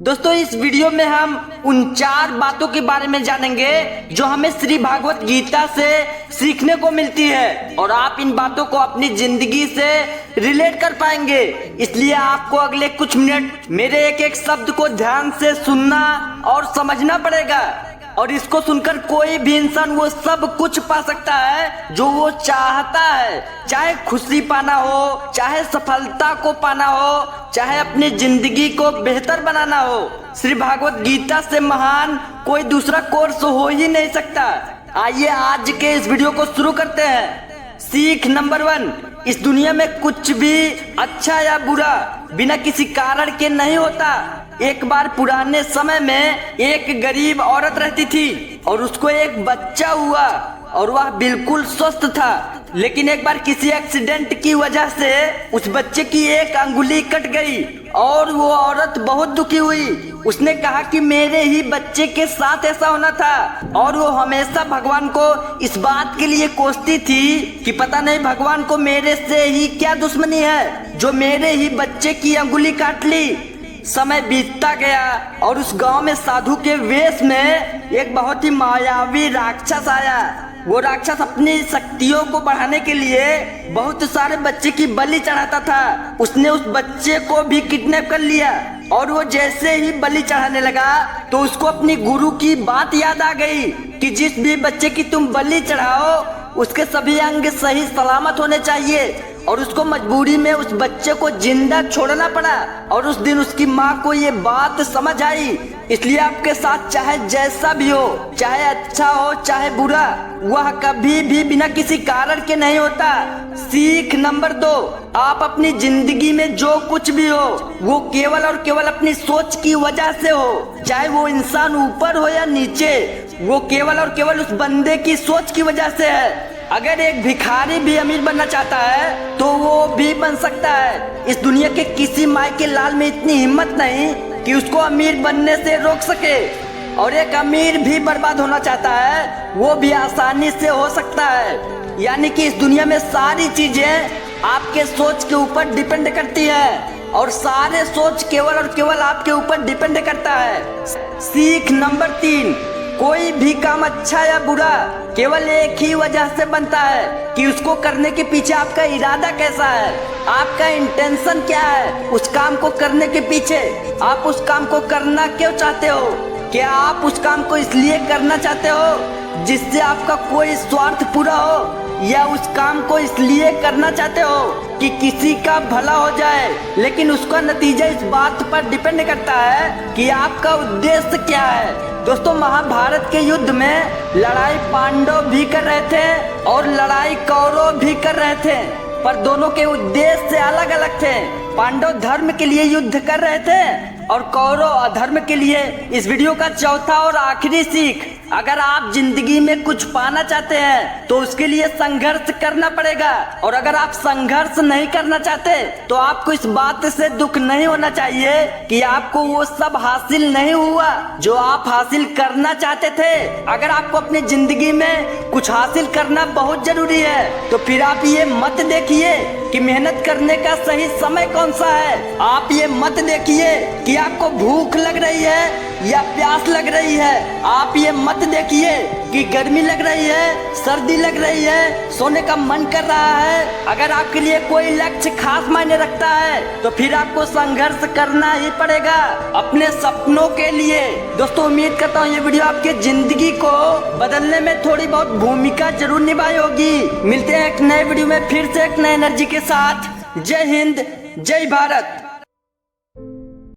दोस्तों इस वीडियो में हम उन 4 बातों के बारे में जानेंगे जो हमें श्री भागवत गीता से सीखने को मिलती है और आप इन बातों को अपनी जिंदगी से रिलेट कर पाएंगे। इसलिए आपको अगले कुछ मिनट मेरे एक एक शब्द को ध्यान से सुनना और समझना पड़ेगा और इसको सुनकर कोई भी इंसान वो सब कुछ पा सकता है जो वो चाहता है, चाहे खुशी पाना हो, चाहे सफलता को पाना हो, चाहे अपनी जिंदगी को बेहतर बनाना हो। श्री भागवत गीता से महान कोई दूसरा कोर्स हो ही नहीं सकता। आइए आज के इस वीडियो को शुरू करते हैं। सीख नंबर 1, इस दुनिया में कुछ भी अच्छा या बुरा बिना किसी कारण के नहीं होता। एक बार पुराने समय में एक गरीब औरत रहती थी और उसको एक बच्चा हुआ और वह बिल्कुल स्वस्थ था, लेकिन एक बार किसी एक्सीडेंट की वजह से उस बच्चे की एक अंगुली कट गई और वो औरत बहुत दुखी हुई। उसने कहा कि मेरे ही बच्चे के साथ ऐसा होना था और वो हमेशा भगवान को इस बात के लिए कोसती थी कि पता नहीं भगवान को मेरे से ही क्या दुश्मनी है जो मेरे ही बच्चे की अंगुली काट ली। समय बीतता गया और उस गांव में साधु के वेश में एक बहुत ही मायावी राक्षस आया। वो राक्षस अपनी शक्तियों को बढ़ाने के लिए बहुत सारे बच्चे की बलि चढ़ाता था। उसने उस बच्चे को भी किडनैप कर लिया और वो जैसे ही बलि चढ़ाने लगा तो उसको अपनी गुरु की बात याद आ गई कि जिस भी बच्चे की तुम बलि चढ़ाओ उसके सभी अंग सही सलामत होने चाहिए। और उसको मजबूरी में उस बच्चे को जिंदा छोड़ना पड़ा और उस दिन उसकी माँ को ये बात समझ आई। इसलिए आपके साथ चाहे जैसा भी हो, चाहे अच्छा हो चाहे बुरा, वह कभी भी बिना किसी कारण के नहीं होता। सीख नंबर 2, आप अपनी जिंदगी में जो कुछ भी हो वो केवल और केवल अपनी सोच की वजह से हो। चाहे वो इंसान ऊपर हो या नीचे, वो केवल और केवल उस बंदे की सोच की वजह से है। अगर एक भिखारी भी अमीर बनना चाहता है तो वो भी बन सकता है। इस दुनिया के किसी माई के लाल में इतनी हिम्मत नहीं कि उसको अमीर बनने से रोक सके। और एक अमीर भी बर्बाद होना चाहता है, वो भी आसानी से हो सकता है। यानी कि इस दुनिया में सारी चीजें आपके सोच के ऊपर डिपेंड करती है और सारे सोच केवल और केवल आपके ऊपर डिपेंड करता है। सीख नंबर 3, कोई भी काम अच्छा या बुरा केवल एक ही वजह से बनता है कि उसको करने के पीछे आपका इरादा कैसा है, आपका इंटेंशन क्या है। उस काम को करने के पीछे आप उस काम को करना क्यों चाहते हो? क्या आप उस काम को इसलिए करना चाहते हो जिससे आपका कोई स्वार्थ पूरा हो, या उस काम को इसलिए करना चाहते हो कि किसी का भला हो जाए? लेकिन उसका नतीजा इस बात पर डिपेंड करता है कि आपका उद्देश्य क्या है। दोस्तों महाभारत के युद्ध में लड़ाई पांडव भी कर रहे थे और लड़ाई कौरव भी कर रहे थे, पर दोनों के उद्देश्य अलग अलग थे। पांडव धर्म के लिए युद्ध कर रहे थे और कौरव अधर्म के लिए। इस वीडियो का चौथा और आखिरी सीख, अगर आप जिंदगी में कुछ पाना चाहते हैं तो उसके लिए संघर्ष करना पड़ेगा, और अगर आप संघर्ष नहीं करना चाहते तो आपको इस बात से दुख नहीं होना चाहिए कि आपको वो सब हासिल नहीं हुआ जो आप हासिल करना चाहते थे। अगर आपको अपनी जिंदगी में कुछ हासिल करना बहुत जरूरी है तो फिर आप ये मत देखिए कि मेहनत करने का सही समय कौन सा है। आप ये मत देखिए कि आपको भूख लग रही है या प्यास लग रही है। आप ये मत देखिए कि गर्मी लग रही है, सर्दी लग रही है, सोने का मन कर रहा है। अगर आपके लिए कोई लक्ष्य खास मायने रखता है तो फिर आपको संघर्ष करना ही पड़ेगा अपने सपनों के लिए। दोस्तों उम्मीद करता हूँ ये वीडियो आपके जिंदगी को बदलने में थोड़ी बहुत भूमिका जरूर निभाई होगी। मिलते हैं एक नए वीडियो में फिर से एक नए एनर्जी के साथ। जय हिंद, जय भारत।